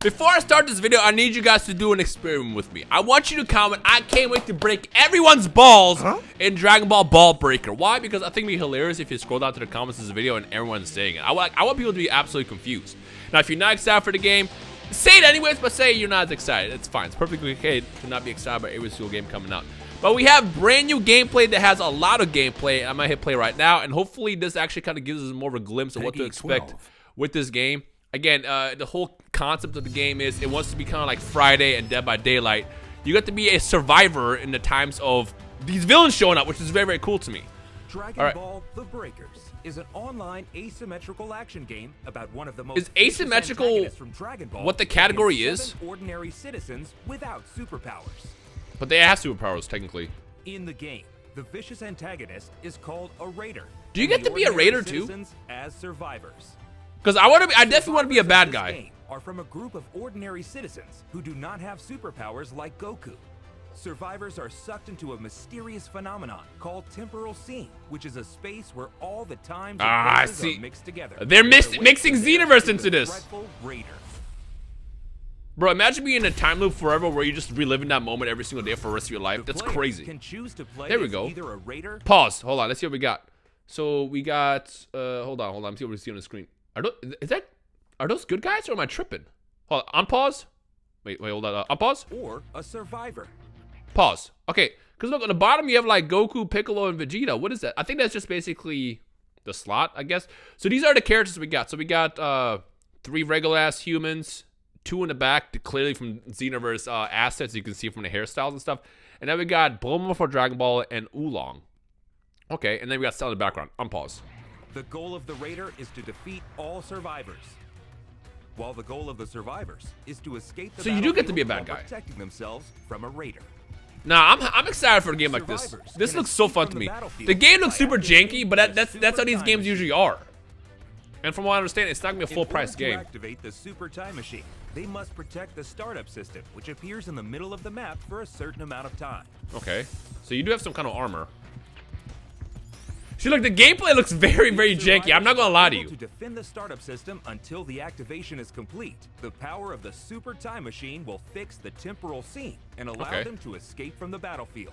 Before I start this video, I need you guys to do an experiment with me. I want you to comment, I can't wait to break everyone's balls in Dragon Ball Ball Breaker. Why? Because I think it'd be hilarious if you scroll down to the comments of this video and everyone's saying it. I want people to be absolutely confused. Now, if you're not excited for the game, say it anyways, but say you're not as excited. It's fine. It's perfectly okay to not be excited about every single game coming out. But we have brand new gameplay that has a lot of gameplay. I'm gonna hit play right now, and hopefully this actually kind of gives us more of a glimpse of what to expect with this game. Again, the whole concept of the game is it wants to be kind of like Friday and Dead by Daylight. You get to be a survivor in the times of these villains showing up, which is very, very cool to me. Dragon Ball The Breakers is an online asymmetrical action game about one of the most is asymmetrical from Dragon Ball what the category is? Ordinary citizens without superpowers. But they have superpowers, technically. In the game, the vicious antagonist is called a raider. Do you get to be a raider too? As survivors. Because I definitely want to be a bad guy. Are from a group of ordinary citizens who do not have superpowers like Goku. Survivors are sucked into a mysterious phenomenon called temporal scene, which is a space where all the times I see. are mixed together. They're mixing Xenoverse into this. Raider. Bro, imagine being in a time loop forever where you're just reliving that moment every single day for the rest of your life. That's crazy. Can choose to play there we go. Either a raider. Pause. Hold on. Let's see what we got. So we got. Hold on. Let's see what we see on the screen. Are those good guys or am I tripping? Hold on. Unpause. Wait. Hold on. Unpause. Or a survivor. Pause. Okay. Because look, on the bottom you have like Goku, Piccolo, and Vegeta. What is that? I think that's just basically the slot, I guess. So these are the characters we got. So we got 3 regular ass humans, 2 in the back, clearly from Xenoverse assets. You can see from the hairstyles and stuff. And then we got Bulma for Dragon Ball and Oolong. Okay. And then we got Cell in the background. Unpause. The goal of the raider is to defeat all survivors, while the goal of the survivors is to escape the so you do get to be a bad guy, protecting themselves from a raider. Nah, I'm excited for a game like this. This looks so fun to me. The game looks super janky, but that's how these games usually are. And from what I understand, it's not gonna be a full price game. To activate the super time machine, they must protect the startup system, which appears in the middle of the map for a certain amount of time. Okay, so you do have some kind of armor. See, look, the gameplay looks very, very janky. I'm not gonna lie to you. To defend the startup system until the activation is complete, the power of the super time machine will fix the temporal scene and allow them to escape from the battlefield.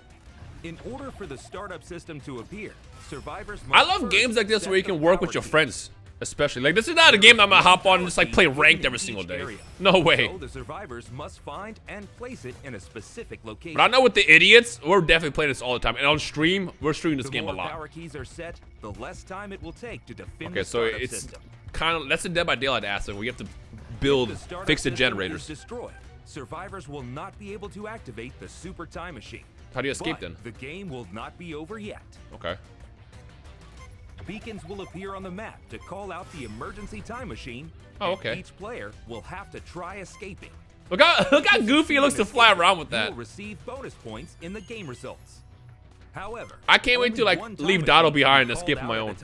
In order for the startup system to appear, survivors must I love games like this where you can work with your friends, especially. Like, this is not a game I'm gonna hop on and just like play ranked every single day. No way. So the survivors must find and place it in a specific location. But I know with the idiots, we're definitely playing this all the time. And on stream, we're streaming this game a lot. The more power keys are set, the less time it will take to defend okay, the so it's system. kind of, that's a Dead by Daylight asset. We have to build, fix the generators. Destroyed, survivors will not be able to activate the super time machine. How do you escape then? The game will not be over yet. Okay. Beacons will appear on the map to call out the emergency time machine. Oh, okay. Each player will have to try escaping. Look how goofy it looks to fly around with that. You will receive bonus points in the game results. However, I can't wait to like leave Dotto behind and escape on my own.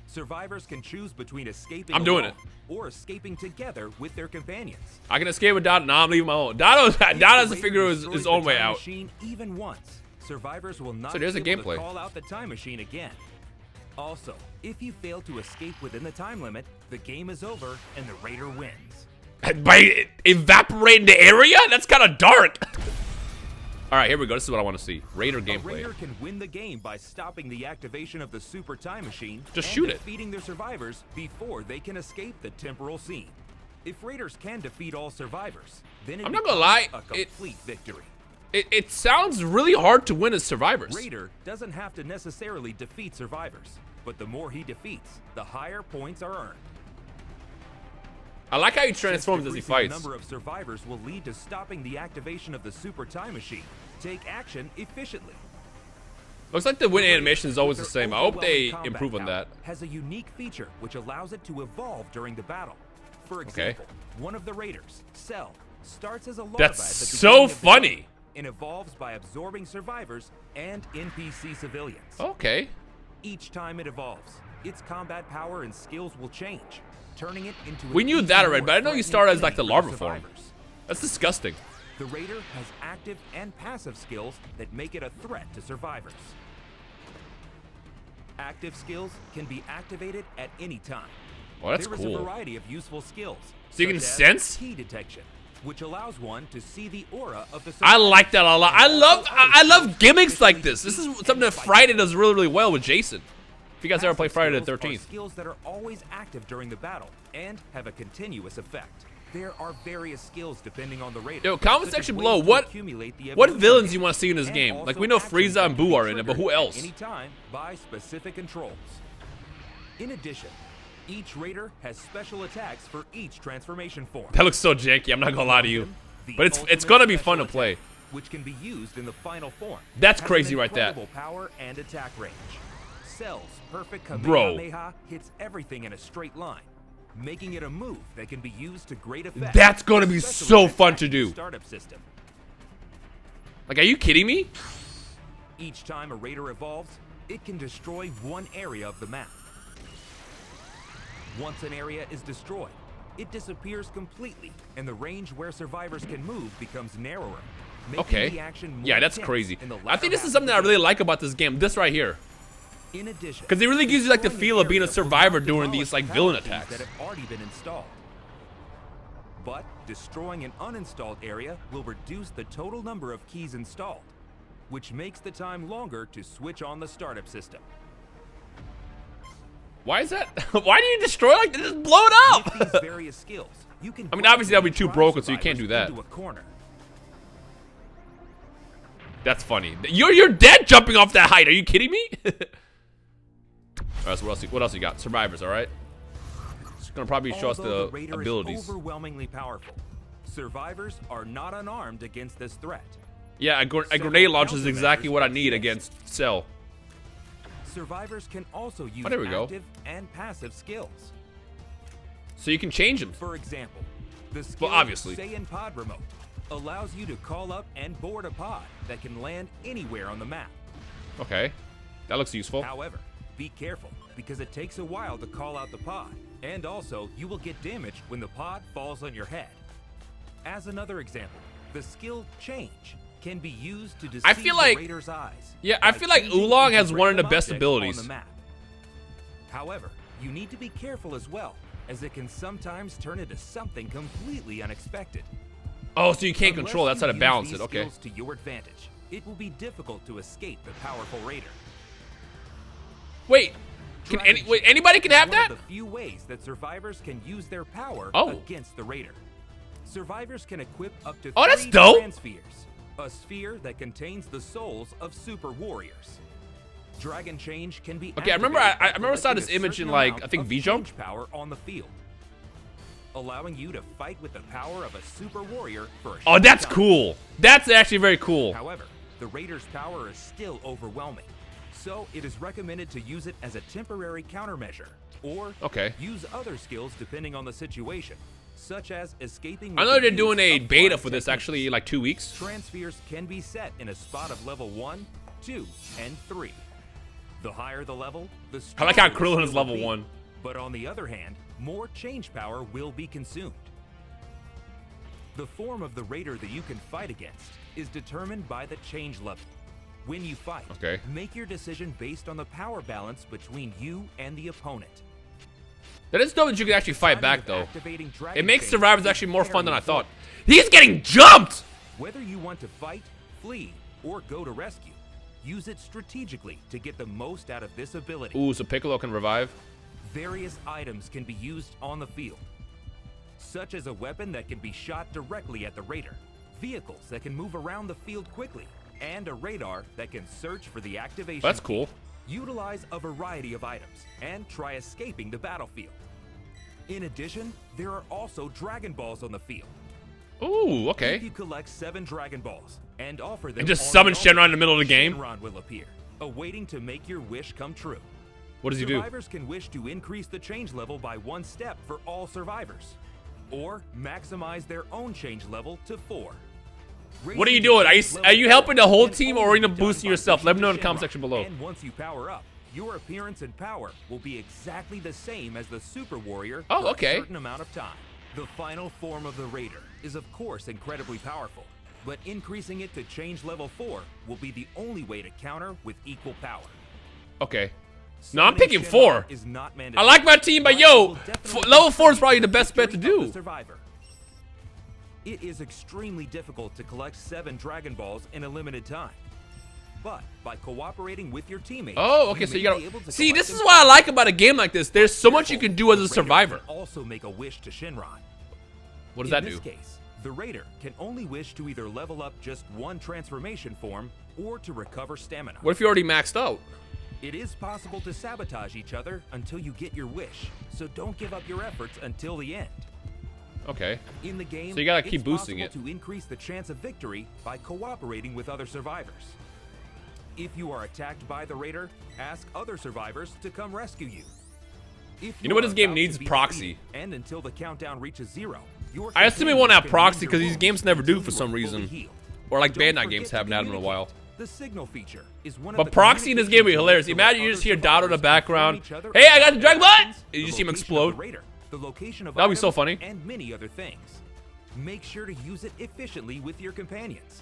Survivors can choose between escaping I'm doing it or escaping together with their companions. I can escape with Dotto. Nah, I'm leaving my own. Dotto has to figure his own way out. Even once, survivors will not so there's a be able gameplay. to call out the time machine again. Also, if you fail to escape within the time limit, the game is over and the raider wins. By evaporating the area? That's kind of dark. All right, here we go. This is what I want to see. Raider gameplay. A raider can win the game by stopping the activation of the super time machine. Just shoot it. Defeating their survivors before they can escape the temporal scene. If raiders can defeat all survivors, then I'm not gonna lie, a complete victory. It sounds really hard to win as survivors. Raider doesn't have to necessarily defeat survivors, but the more he defeats, the higher points are earned. I like how he transforms as he fights. The number of survivors will lead to stopping the activation of the super time machine. Take action efficiently. Looks like the win animation is always the same. I hope they improve on that. Has a unique feature which allows it to evolve during the battle. For example, one of the raiders, Cell, starts as a larva. That's so funny. And evolves by absorbing survivors and NPC civilians. Okay. Each time it evolves, its combat power and skills will change, turning it into. We knew that already, but I know you start as like the larva form. That's disgusting. The raider has active and passive skills that make it a threat to survivors. Active skills can be activated at any time. Oh, that's there cool. is a variety of useful skills. So you can such as sense? key detection, which allows one to see the aura of the I survivor. like that a lot. I love gimmicks like this. This is something that Friday does really, really well with Jason. If you guys ever play Friday the 13th. Skills that are always active during the battle and have a continuous effect. There are various skills depending on the raider. Yo, comment section below, what villains you want to see in this game? Like, we know Frieza and Boo are in it, but who else? Anytime by specific controls. In addition, each raider has special attacks for each transformation form. That looks so janky, I'm not gonna lie to you. But it's gonna be fun to play. Which can be used in the final form. That's crazy right there. Power and attack range. Cell's perfect Bro. hits everything in a straight line, making it a move that can be used to great effect. That's gonna be so fun to do. Startup system. Like, are you kidding me? Each time a raider evolves, it can destroy one area of the map. Once an area is destroyed, it disappears completely, and the range where survivors can move becomes narrower. Okay. The action more Yeah, that's intense crazy. in the I think this latter is something that I half of the really like about this game. This right here. In addition, Because it really gives you like the destroying feel of being a area will survivor not during demolish these like power villain keys attacks. that have already been installed. But destroying an uninstalled area will reduce the total number of keys installed, which makes the time longer to switch on the startup system. Why is that? Why do you destroy like this? Just blow it up! With these various skills, you can I mean, obviously that'll be too drive broken, so you can't do survivors that. into a corner. That's funny. You're dead jumping off that height. Are you kidding me? Alright, so what else you got? Survivors, alright? It's gonna probably show us Although the raider abilities. is overwhelmingly powerful, survivors are not unarmed against this threat. Yeah, a grenade launcher is exactly what I need against Cell. Survivors can also use Oh, there we go. active and passive skills. So you can change them. For example, the skill obviously. Say in Pod Remote allows you to call up and board a pod that can land anywhere on the map. Okay. That looks useful. However, be careful because it takes a while to call out the pod, and also you will get damaged when the pod falls on your head. As another example, the skill Change can be used to deceive feel like- the raider's eyes. Yeah, I by feel like changing Oolong into has one of the random best objects abilities. on the map. However, you need to be careful as well, as it can sometimes turn into something completely unexpected. Oh, so you can't Unless control. That's how you to use balance these it. Okay. skills to your advantage, it will be difficult to escape the powerful raider. Wait. Dragon Wait, Change anybody can is have one that? of the few ways that survivors can use their power Oh. against the raider. Survivors can equip up to Oh, that's 3 dope. Transpheres, a sphere that contains the souls of super warriors. Dragon Change can be Okay, I remember activated by saw this collecting a image certain in, like, amount I think of V-Jump. change power on the field, allowing you to fight with the power of a super warrior for a Oh, short that's time. cool. That's actually very cool. However, the raider's power is still overwhelming, so it is recommended to use it as a temporary countermeasure, or Okay. use other skills depending on the situation, such as escaping. I with know the they're use doing a of beta flying for this techniques. actually in like 2 weeks. Transpheres can be set in a spot of level 1, 2, and 3. The higher the level, the I like how stronger the Krillin is skill will level be. 1. But on the other hand, more change power will be consumed. The form of the raider that you can fight against is determined by the change level. When you fight, Okay. make your decision based on the power balance between you and the opponent. That is dope that you can actually fight Timing back of though. activating It Dragon makes Change survivors is actually more fun than I very thought. important. He's getting jumped! Whether you want to fight, flee, or go to rescue, use it strategically to get the most out of this ability. Ooh, so Piccolo can revive. Various items can be used on the field, such as a weapon that can be shot directly at the raider, vehicles that can move around the field quickly, and a radar that can search for the activation. That's cool. Utilize a variety of items and try escaping the battlefield. In addition, there are also Dragon Balls on the field. Ooh, If okay. you collect 7 Dragon Balls and offer them And just on summon the altar, Shenron in the middle of the game? Shenron will appear, awaiting to make your wish come true. What does he do? Survivors can wish to increase the change level by 1 step for all survivors, or maximize their own change level to 4. What are you doing? Are you helping the whole team or are you boosting yourself? Let me know in the comment section below. And once you power up, your appearance and power will be exactly the same as the Super Warrior Oh, for okay. a certain amount of time. The final form of the Raider is of course incredibly powerful, but increasing it to change level 4 will be the only way to counter with equal power. Okay. No, I'm picking 4. I like my team, but yo, level 4 is probably the best bet to do. It is extremely difficult to collect 7 Dragon Balls in a limited time. But by cooperating with your teammates, oh, okay, so you gotta see. This is what I like about a game like this. There's so much you can do as a survivor. Also, make a wish to Shinron. What does that do? In this case, the Raider can only wish to either level up just 1 transformation form or to recover stamina. What if you already maxed out? It is possible to sabotage each other until you get your wish, so don't give up your efforts until the end. Okay. In the game, so you gotta keep boosting it to increase the chance of victory by cooperating with other survivors. If you are attacked by the Raider, ask other survivors to come rescue you. If you know what this game needs? Proxy. And until the countdown reaches 0, I assume it won't have proxy because these games never do for some reason. Or like Bandai games haven't had them in a while. The signal feature is one of but proxy in this game would be hilarious. Imagine you just hear Dotto in the background. Hey, I got the Dragon Ball! And you see him explode. That'd be so funny. And many other things. Make sure to use it efficiently with your companions.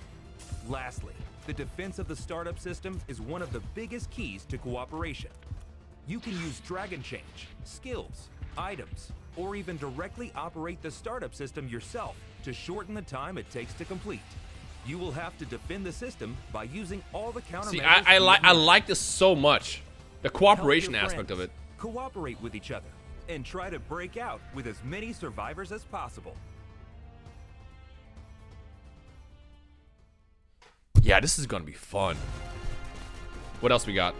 Lastly, the defense of the startup system is one of the biggest keys to cooperation. You can use Dragon Change, skills, items, or even directly operate the startup system yourself to shorten the time it takes to complete. You will have to defend the system by using all the countermeasures. See, I like this so much. The cooperation aspect of it. Cooperate with each other and try to break out with as many survivors as possible. Yeah, this is gonna be fun. What else we got?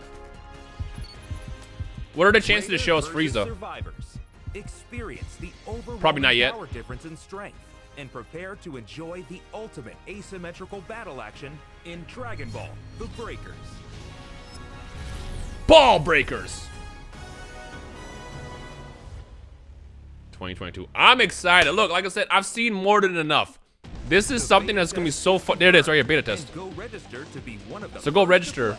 What are the chances to show us Frieza? Survivors. Experience the Probably not yet. Power difference in strength and prepare to enjoy the ultimate asymmetrical battle action in Dragon Ball: The Breakers. Ball Breakers 2022. I'm excited. Look, like I said, I've seen more than enough. This is something that's gonna be so fun. There it is, right here, beta test. Go register to be one of the so go register.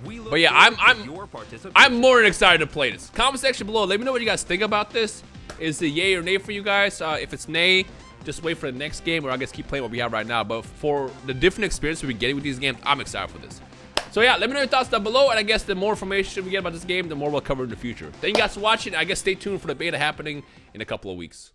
But yeah, I'm more than excited to play this. Comment section below. Let me know what you guys think about this. Is it yay or nay for you guys? If it's nay, just wait for the next game, or I guess keep playing what we have right now. But for the different experience we're getting with these games, I'm excited for this. So yeah, let me know your thoughts down below, and I guess the more information we get about this game, the more we'll cover in the future. Thank you guys for watching. I guess stay tuned for the beta happening in a couple of weeks.